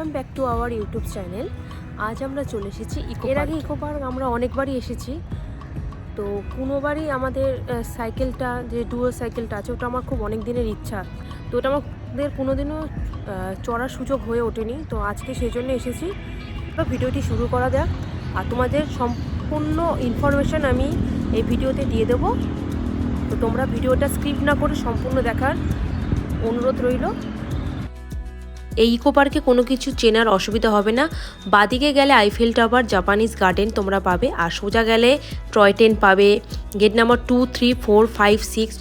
Welcome back to our YouTube channel. আজ আমরা চলে এসেছি এর আগে ইকো পার্ক আমরা অনেকবারই এসেছি। তো কোনোবারই আমাদের সাইকেলটা যে ডুয়ো সাইকেলটা আছে ওটা আমার খুব অনেক দিনের ইচ্ছা, তো ওটা আমাদের কোনোদিনও চড়ার সুযোগ হয়ে ওঠেনি। তো আজকে সেই জন্য এসেছি। তো ভিডিওটি শুরু করা যাক, আর তোমাদের সম্পূর্ণ ইনফরমেশান আমি এই ভিডিওতে দিয়ে দেবো। তো তোমরা ভিডিওটা স্কিপ না করে সম্পূর্ণ দেখার অনুরোধ রইল। এই ইকো পার্কে কোনো কিছু চেনার অসুবিধা হবে না। বাদিকে গেলে আইফেল টাওয়ার, জাপানিজ গার্ডেন তোমরা পাবে, আর সোজা গেলে টয় ট্রেন পাবে, গেট নাম্বার 2, 3, 4, 5, 6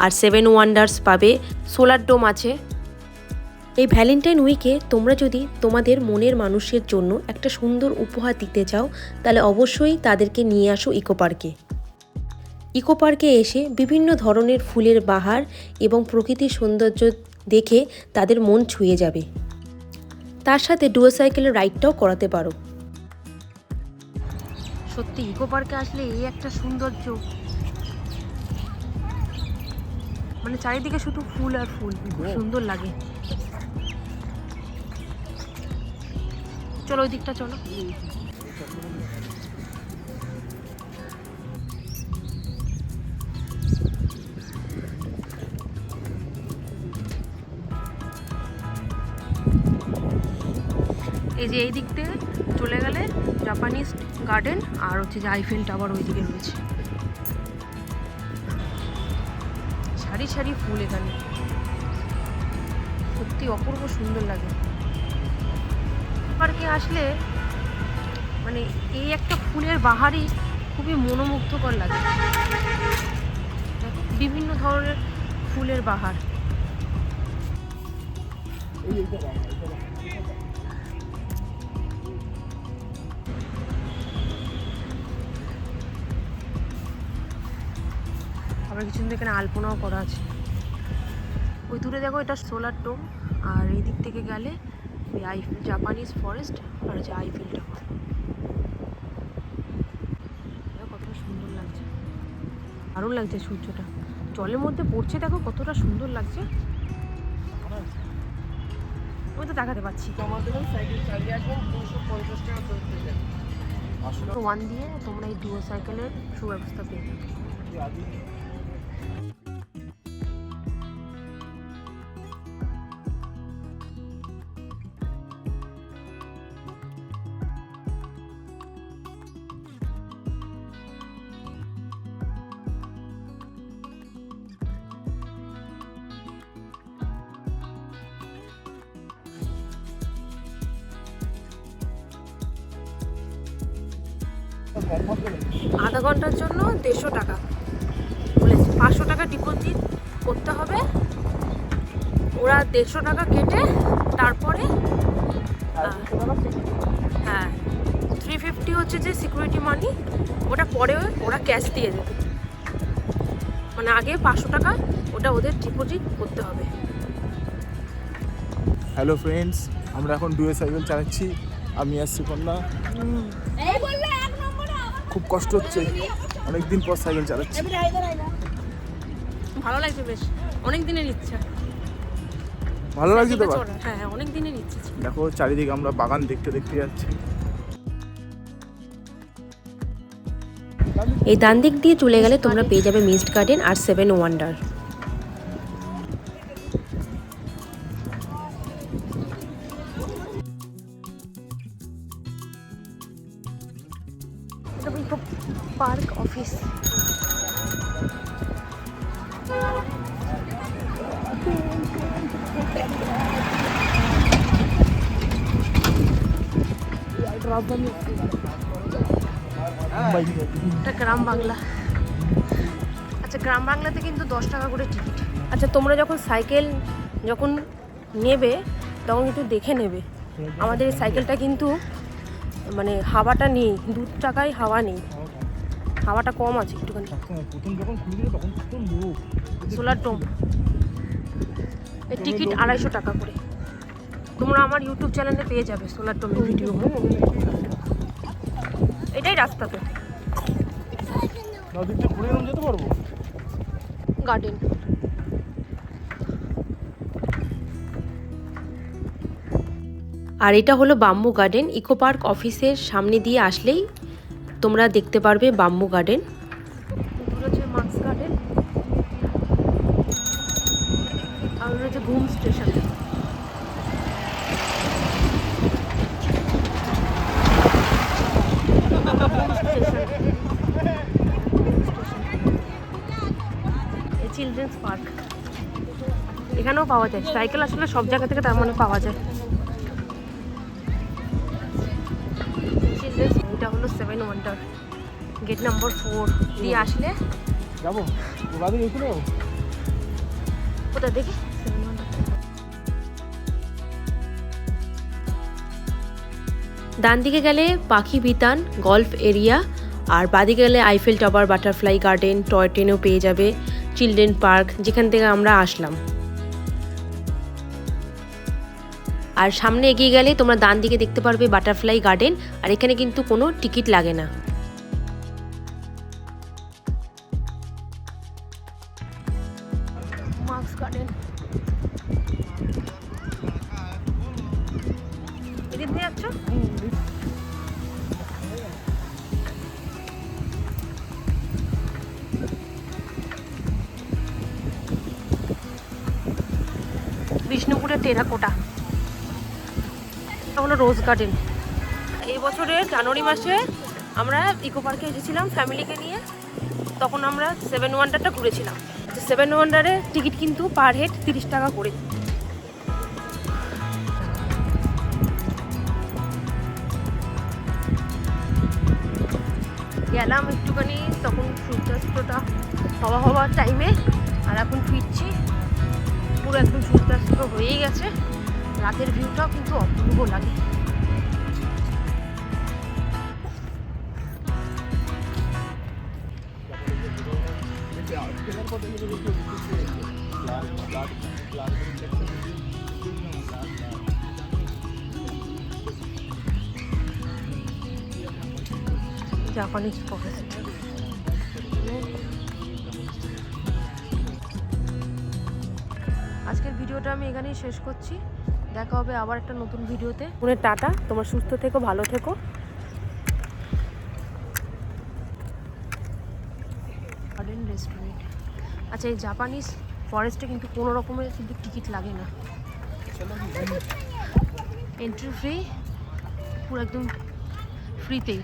আর 7 ওয়ান্ডার্স পাবে, সোলার ডোম আছে। এই ভ্যালেন্টাইন উইকে তোমরা যদি তোমাদের মনের মানুষের জন্য একটা সুন্দর উপহার দিতে চাও তাহলে অবশ্যই তাদেরকে নিয়ে আসো ইকো পার্কে। ইকো পার্কে এসে বিভিন্ন ধরনের ফুলের বাহার এবং প্রকৃতির সৌন্দর্য দেখে তাদের মন ছুঁয়ে যাবে। তার সাথে ডুয়ো সাইকেলের রাইডটাও করাতে পারো। সত্যি ইকো পার্কে আসলে এই একটা সৌন্দর্য, মানে চারিদিকে শুধু ফুল আর ফুল, খুব সুন্দর লাগে। চলো ওই দিকটা চলো। এই যে এই দিক থেকে চলে গেলে জাপানিজ গার্ডেন, আর হচ্ছে যে আইফেল টাওয়ার ওই দিকে রয়েছে। সারি সারি ফুল, এখানে সত্যি অপূর্ব সুন্দর লাগে। পার্কে আসলে মানে এই একটা ফুলের বাহারই খুবই মনোমুগ্ধকর লাগে। বিভিন্ন ধরনের ফুলের বাহার। আবার কিছু এখানে আলপনাও করা আছে। ওই দূরে দেখো, এটা সোলার ডোম, আর এই দিক থেকে গেলে ওই জাপানিজ ফরেস্ট আর হচ্ছে আইফেল টাওয়ার। কতটা সুন্দর লাগছে, দারুণ লাগছে। সূর্যটা জলের মধ্যে পড়ছে, দেখো কতটা সুন্দর লাগছে। আমি তো দেখাতে পাচ্ছি। ওয়ান দিয়ে তোমরা এই ডুয়ো সাইকেলের সুব্যবস্থা পেয়ে যাবে। আধা ঘন্টার জন্য 150 টাকা বলেছে। 500 টাকা ডিপোজিট করতে হবে, ওরা 150 টাকা কেটে তারপরে হ্যাঁ 350 হচ্ছে যে সিকিউরিটি মানি, ওটা পরে ওরা ক্যাশ দিয়ে দেবে। মানে আগে 500 টাকা ওটা ওদের ডিপোজিট করতে হবে। হ্যালো ফ্রেন্ডস, আমরা এখন ডুয়ো সাইকেল চালাচ্ছি। আমি আর সুকন্যা। খুব কষ্ট হচ্ছে, অনেকদিন পর সাইকেল চালাচ্ছি। ভালো লাগছে বেশ, অনেক দিনের ইচ্ছা। ভালো লাগছে তো? হ্যাঁ, অনেক দিনের ইচ্ছা ছিল। দেখো চারিদিকে আমরা বাগান দেখতে দেখতে যাচ্ছি। এই ডান দিক দিয়ে চলে গেলে তোমরা পেয়ে যাবে মিস্ট গার্ডেন আর 7 ওয়ান্ডার। Park office. এটা গ্রাম বাংলা। আচ্ছা, গ্রাম বাংলাতে কিন্তু 10 টাকা করে টিকিট। আচ্ছা, তোমরা যখন সাইকেল নেবে তখন কিন্তু দেখে নেবে। আমাদের এই সাইকেলটা কিন্তু মানে হাওয়াটা নেই, 2 টাকায় হাওয়া নেই, হাওয়াটা কম আছে একটুখানি। সোলার ডোম এর টিকিট 250 টাকা করে। তোমরা আমার ইউটিউব চ্যানেলে পেয়ে যাবে সোলার ডোমের ভিডিও। এটাই রাস্তা তো গার্ডেন। আর এটা হলো বাম্বু গার্ডেন। ইকো পার্ক অফিসের সামনে দিয়ে আসলেই তোমরা দেখতে পারবে বাম্বু গার্ডেন। রয়েছে মাক্স গার্ডেন আর রয়েছে ঘুম স্টেশন। চিলড্রেন্স পার্ক এখানেও পাওয়া যায় সাইকেল, আসলে সব জায়গা থেকে তার মানে পাওয়া যায়। চিলড্রেন্স, এটা হলো 7 ওয়ান্ডার, গেট নাম্বার 4 দিয়ে আসলে যাবো ওখানে গেছিল ওটা দেখি। ডান দিকে গেলে পাখি বিতান, গল্ফ এরিয়া, আর বাদিকে গেলে Eiffel tower, butterfly garden, toy ট্রেনও পেয়ে যাবে, চিলড্রেন পার্ক যেখান থেকে আমরা আসলাম। আর সামনে এগিয়ে গেলে তোমরা ডান দিকে দেখতে পারবে বাটারফ্লাই গার্ডেন, আর এখানে কিন্তু কোনো টিকিট লাগে না। মাক্স গার্ডেন এদিক দিয়ে যাচ্ছ? বিষ্ণুপুরের টেরাকোটা, এটা হলো রোজ গার্ডেন। এই বছরের জানুয়ারি মাসে আমরা ইকো পার্কে এসেছিলাম ফ্যামিলিকে নিয়ে, তখন আমরা 7 ওয়ান্ডারটা ঘুরেছিলাম। 7 ওয়ান্ডারে টিকিট কিন্তু পার হেড 30 টাকা করে। গেলাম একটুখানি তখন সূর্যাস্তটা হওয়ার টাইমে, আর এখন ফিরছি পুরো একদম সূর্যাস্ত হয়েই গেছে। রাতের ভিউটাও কিন্তু অপূর্ব লাগে। Japanese forest. আজকের ভিডিওটা আমি এখানেই শেষ করছি, দেখা হবে আবার একটা নতুন ভিডিওতে। টাটা, তোমার সুস্থ থেকো, ভালো থেকো। Garden restaurant. আচ্ছা, এই জাপানিজ ফরেস্টে কিন্তু কোনো রকমের কিন্তু টিকিট লাগে না, এন্ট্রি ফ্রি, পুরো একদম ফ্রিতেই।